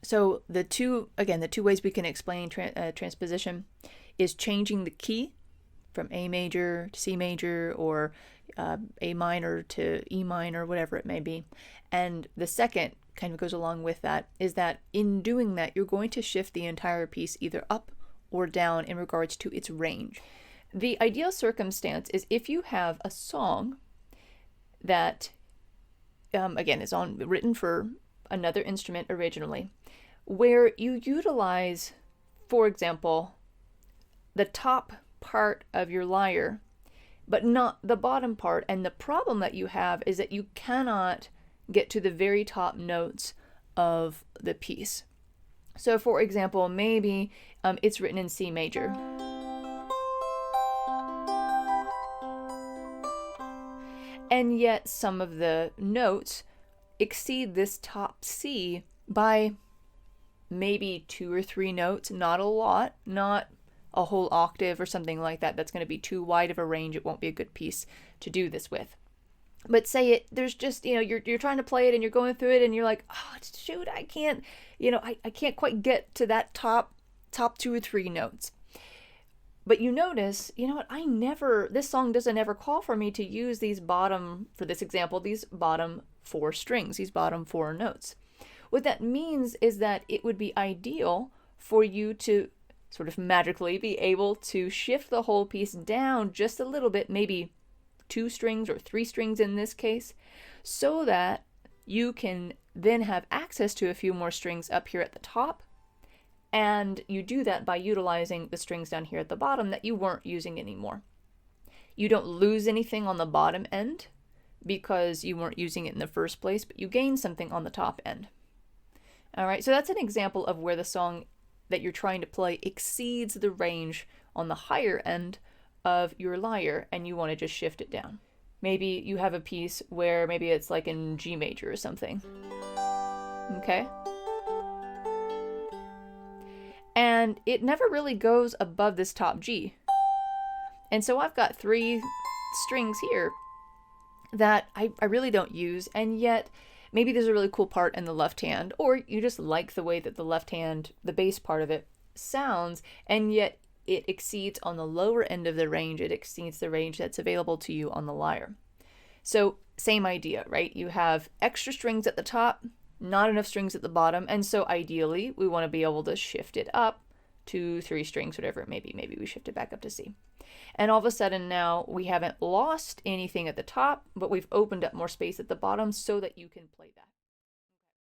So the two ways we can explain transposition is changing the key from A major to C major, or A minor to E minor, whatever it may be. And the second kind of goes along with that is that in doing that, you're going to shift the entire piece either up or down in regards to its range. The ideal circumstance is if you have a song that, again, is written for another instrument originally, where you utilize, for example, the top part of your lyre, but not the bottom part. And the problem that you have is that you cannot get to the very top notes of the piece. So for example, maybe it's written in C major. And yet some of the notes exceed this top C by maybe 2 or 3 notes, not a lot, not a whole octave or something like that. That's going to be too wide of a range. It won't be a good piece to do this with. But say there's just, you're trying to play it and you're going through it and you're like, oh, shoot, I can't, I can't quite get to that top 2 or 3 notes. But you notice, this song doesn't ever call for me to use these bottom 4 strings, these bottom 4 notes. What that means is that it would be ideal for you to sort of magically be able to shift the whole piece down just a little bit, maybe 2 strings or 3 strings in this case, so that you can then have access to a few more strings up here at the top. And you do that by utilizing the strings down here at the bottom that you weren't using anymore. You don't lose anything on the bottom end because you weren't using it in the first place, but you gain something on the top end. All right, so that's an example of where the song that you're trying to play exceeds the range on the higher end of your lyre and you want to just shift it down. Maybe you have a piece where maybe it's like in G major or something. Okay? And it never really goes above this top G. And so I've got 3 strings here that I really don't use, and yet maybe there's a really cool part in the left hand, or you just like the way that the left hand, the bass part of it, sounds, and yet it exceeds on the lower end of the range, it exceeds the range that's available to you on the lyre. So same idea, right? You have extra strings at the top, not enough strings at the bottom, and so ideally we want to be able to shift it up to 3 strings, whatever it may be. Maybe we shift it back up to C. And all of a sudden now we haven't lost anything at the top, but we've opened up more space at the bottom so that you can play that.